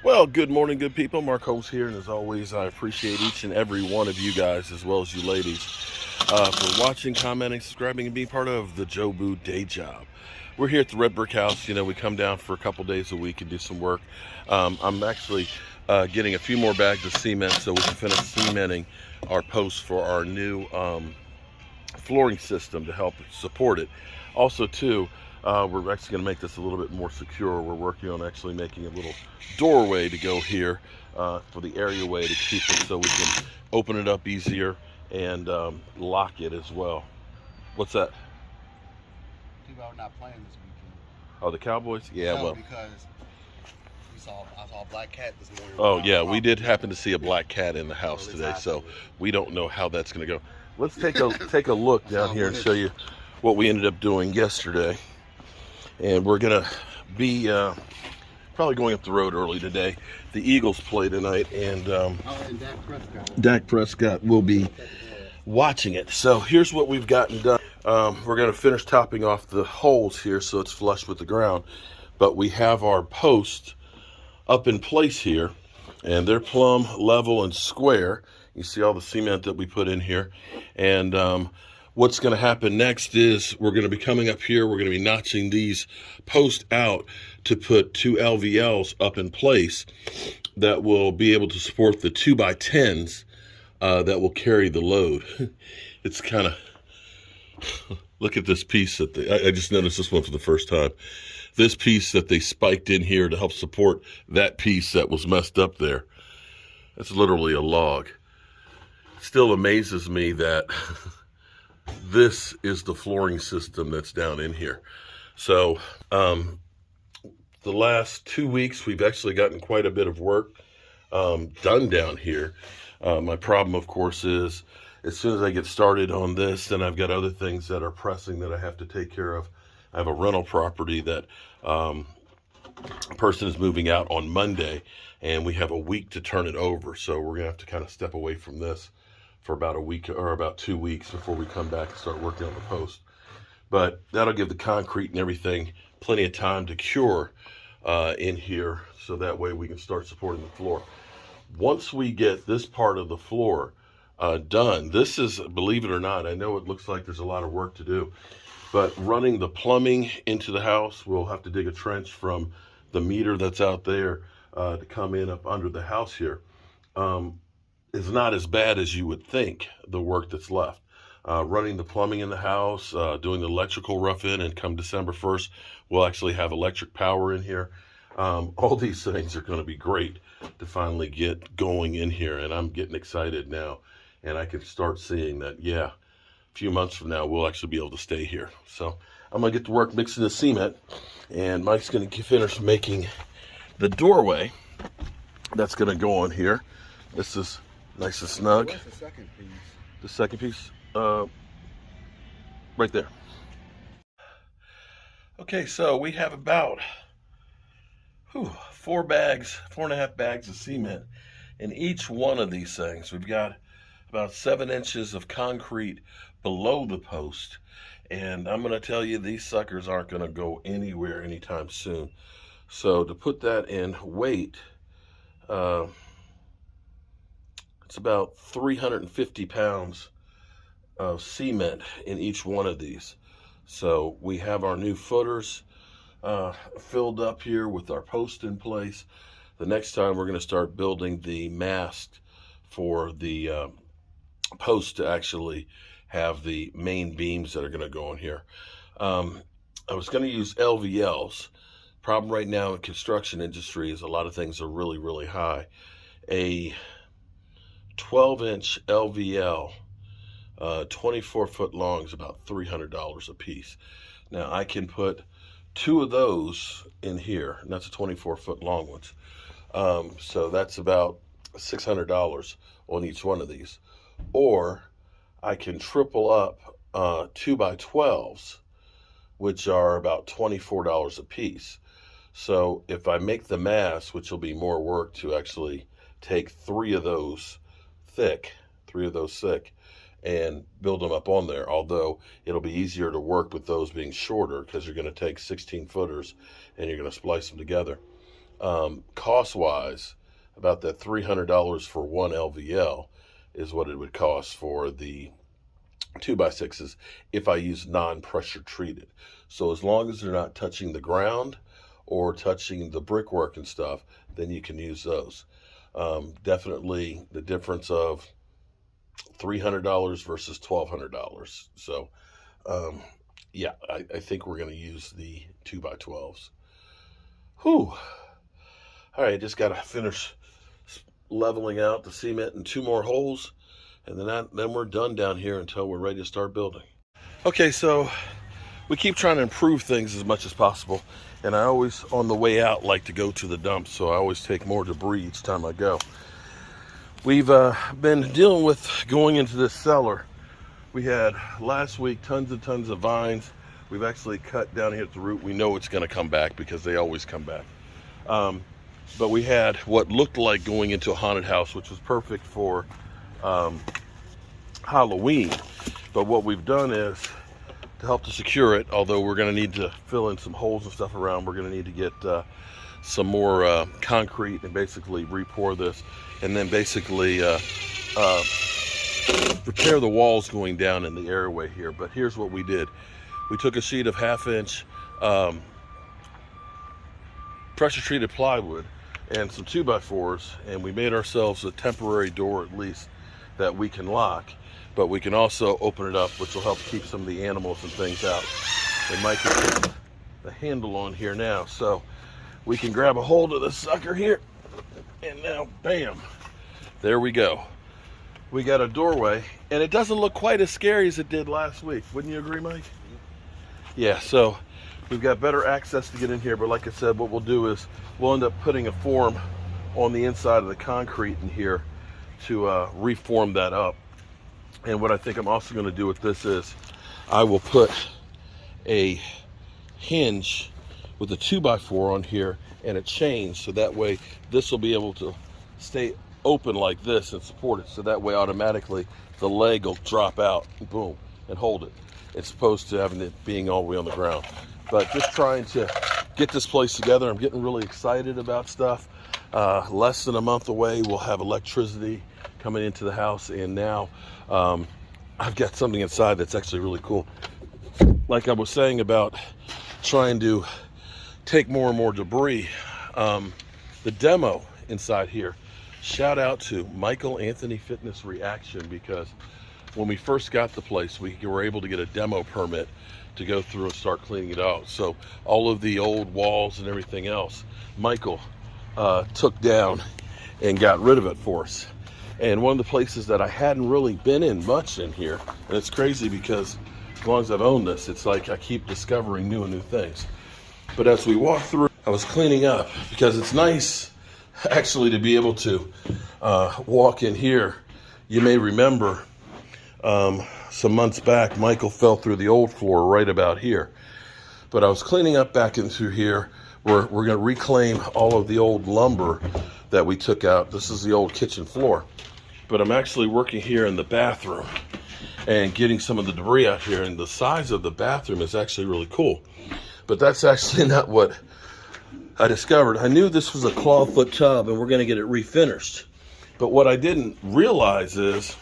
Well, good morning, good people. Mark Holmes here, and as always, I appreciate each and every one of you guys, as well as you ladies, for watching, commenting, subscribing, and being part of the Joe Boo Day Job. We're here at the Red Brick House. You know, we come down for a couple days a week and do some work. I'm actually getting a few more bags of cement so we can finish cementing our posts for our new flooring system to help support it. Also, too, we're actually going to make this a little bit more secure. We're working on actually making a little doorway to go here for the areaway to keep it so we can open it up easier and lock it as well. What's that? Too bad we're not playing this weekend. Oh, the Cowboys? Yeah, No, well. because I saw a black cat this morning. Oh, yeah, we did happen to see a black cat in the house today, so we don't know how that's going to go. Let's take a look down here and show you what we ended up doing yesterday. And we're going to be probably going up the road early today. The Eagles play tonight, and and Dak Prescott will be watching it. So here's what we've gotten done. We're going to finish topping off the holes here so it's flush with the ground. But we have our posts up in place here, and they're plumb, level, and square. You see all the cement that we put in here. And what's going to happen next is we're going to be coming up here. We're going to be notching these posts out to put two LVLs up in place that will be able to support the 2x10s that will carry the load. It's kind of, look at this piece that I just noticed this one for the first time. This piece that they spiked in here to help support that piece that was messed up there. That's literally a log. Still amazes me that this is the flooring system that's down in here. So the last 2 weeks, we've actually gotten quite a bit of work done down here. My problem, of course, is as soon as I get started on this, then I've got other things that are pressing that I have to take care of. I have a rental property that a person is moving out on Monday, and we have a week to turn it over. So we're going to have to kind of step away from this for about a week or about 2 weeks before we come back and start working on the post. But that'll give the concrete and everything plenty of time to cure in here, so that way we can start supporting the floor. Once we get this part of the floor done, this is, believe it or not, I know it looks like there's a lot of work to do, but running the plumbing into the house, we'll have to dig a trench from the meter that's out there to come in up under the house here. Is not as bad as you would think, the work that's left. Running the plumbing in the house, doing the electrical rough in, and come December 1st, we'll actually have electric power in here. All these things are going to be great to finally get going in here, and I'm getting excited now, and I can start seeing that, yeah, a few months from now, we'll actually be able to stay here. So I'm going to get to work mixing the cement, and Mike's going to finish making the doorway that's going to go on here. This is nice and snug. What's the second piece? The second piece, right there. Okay, so we have about 4.5 bags of cement in each one of these things. We've got about 7 inches of concrete below the post, and I'm going to tell you, these suckers aren't going to go anywhere anytime soon. So to put that in weight, it's about 350 pounds of cement in each one of these. So we have our new footers filled up here with our post in place. The next time we're going to start building the mast for the post to actually have the main beams that are going to go in here. I was going to use LVLs. Problem right now in construction industry is a lot of things are really, really high. A 12-inch LVL, 24-foot long, is about $300 a piece. Now I can put 2 of those in here, and that's a 24-foot long ones. So that's about $600 on each one of these. Or I can triple up 2x12s, which are about $24 a piece. So if I make the mast, which will be more work to actually take 3 of those thick, and build them up on there, although it'll be easier to work with those being shorter because you're going to take 16 footers and you're going to splice them together. Cost-wise, about that $300 for one LVL is what it would cost for the 2x6s if I use non-pressure treated. So as long as they're not touching the ground or touching the brickwork and stuff, then you can use those. Definitely the difference of $300 versus $1,200. So yeah, I think we're going to use the 2x12s. Whew. All right, just got to finish leveling out the cement in 2 more holes, and then we're done down here until we're ready to start building. Okay, so we keep trying to improve things as much as possible, and I always, on the way out, like to go to the dump, so I always take more debris each time I go. We've been dealing with going into this cellar. We had last week tons and tons of vines. We've actually cut down here at the root. We know it's going to come back because they always come back. But we had what looked like going into a haunted house, which was perfect for Halloween. But what we've done is, to help to secure it, although we're going to need to fill in some holes and stuff around, we're going to need to get some more concrete and basically re-pour this, and then basically repair the walls going down in the airway here. But here's what we did. We took a sheet of 1/2-inch pressure treated plywood and some 2x4s, and we made ourselves a temporary door, at least, that we can lock, but we can also open it up, which will help keep some of the animals and things out. And Mike can get the handle on here now, so we can grab a hold of this sucker here, and now, bam, there we go. We got a doorway, and it doesn't look quite as scary as it did last week. Wouldn't you agree, Mike? Yeah, so we've got better access to get in here, but like I said, what we'll do is we'll end up putting a form on the inside of the concrete in here to reform that up. And what I think I'm also going to do with this is I will put a hinge with a 2x4 on here and a chain, so that way this will be able to stay open like this and support it, so that way automatically the leg will drop out, boom, and hold it, as opposed to having it being all the way on the ground. But just trying to get this place together. I'm getting really excited about stuff. Less than a month away, we'll have electricity coming into the house, and now I've got something inside that's actually really cool. Like I was saying about trying to take more and more debris, the demo inside here, shout out to Michael Anthony Fitness Reaction, because when we first got the place, we were able to get a demo permit to go through and start cleaning it out. So all of the old walls and everything else, Michael took down and got rid of it for us. And one of the places that I hadn't really been in much in here, and it's crazy because as long as I've owned this, it's like I keep discovering new and new things. But as we walk through, I was cleaning up because it's nice actually to be able to walk in here. You may remember some months back, Michael fell through the old floor right about here. But I was cleaning up back in through here. We're going to reclaim all of the old lumber that we took out. This is the old kitchen floor. But I'm actually working here in the bathroom and getting some of the debris out here. And the size of the bathroom is actually really cool. But that's actually not what I discovered. I knew this was a clawfoot tub and we're going to get it refinished. But what I didn't realize is,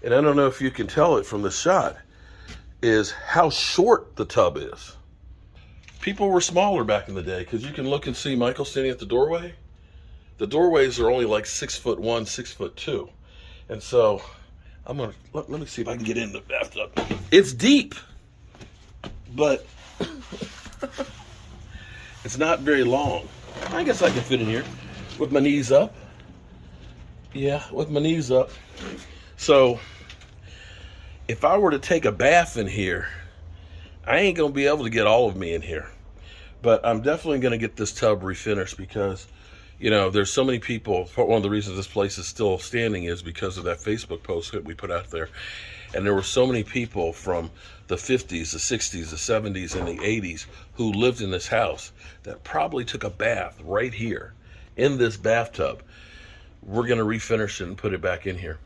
and I don't know if you can tell it from the shot, is how short the tub is. People were smaller back in the day, because you can look and see Michael standing at the doorway. The doorways are only like 6'1", 6'2". And so I'm gonna, let me see if I can get in the bathtub. It's deep, but it's not very long. I guess I can fit in here with my knees up. Yeah, with my knees up. So if I were to take a bath in here, I ain't gonna be able to get all of me in here. But I'm definitely gonna get this tub refinished because, you know, there's so many people. One of the reasons this place is still standing is because of that Facebook post that we put out there. And there were so many people from the 50s, the 60s, the 70s, and the 80s who lived in this house that probably took a bath right here in this bathtub. We're gonna refinish it and put it back in here.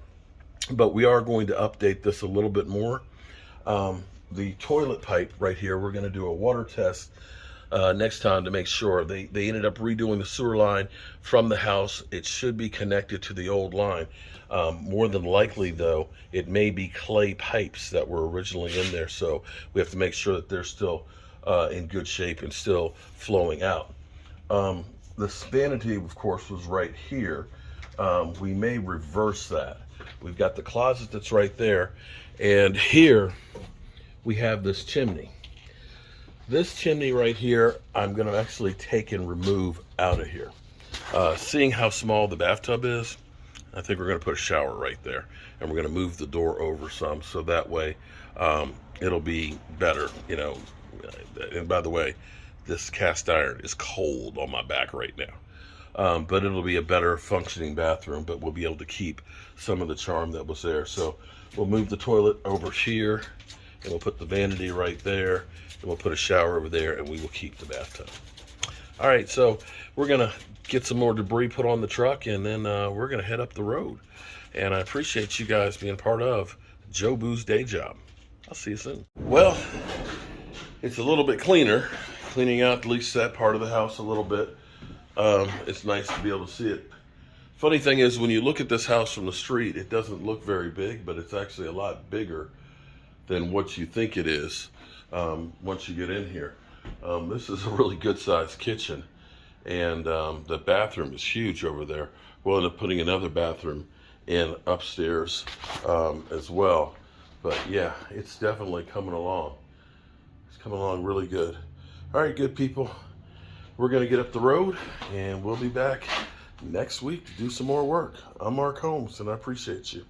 But we are going to update this a little bit more. The toilet pipe right here, we're going to do a water test next time to make sure. They ended up redoing the sewer line from the house. It should be connected to the old line. More than likely, though, it may be clay pipes that were originally in there, so we have to make sure that they're still in good shape and still flowing out. The vanity, of course, was right here. We may reverse that. We've got the closet that's right there, and here we have this chimney. This chimney right here, I'm going to actually take and remove out of here. Seeing how small the bathtub is, I think we're going to put a shower right there, and we're going to move the door over some, so that way it'll be better, you know. And by the way, this cast iron is cold on my back right now. But it'll be a better functioning bathroom, but we'll be able to keep some of the charm that was there. So we'll move the toilet over here, and we'll put the vanity right there, and we'll put a shower over there, and we will keep the bathtub. All right, so we're gonna get some more debris put on the truck, and then we're gonna head up the road. And I appreciate you guys being part of Joe Boo's day job. I'll see you soon. Well, it's a little bit cleaner, cleaning out at least that part of the house a little bit. It's nice to be able to see it. Funny thing is, when you look at this house from the street, it doesn't look very big, but it's actually a lot bigger than what you think it is once you get in here. This is a really good sized kitchen, and the bathroom is huge over there. We'll end up putting another bathroom in upstairs as well. But yeah, it's definitely coming along. It's coming along really good. All right, good people. We're going to get up the road, and we'll be back next week to do some more work. I'm Mark Holmes, and I appreciate you.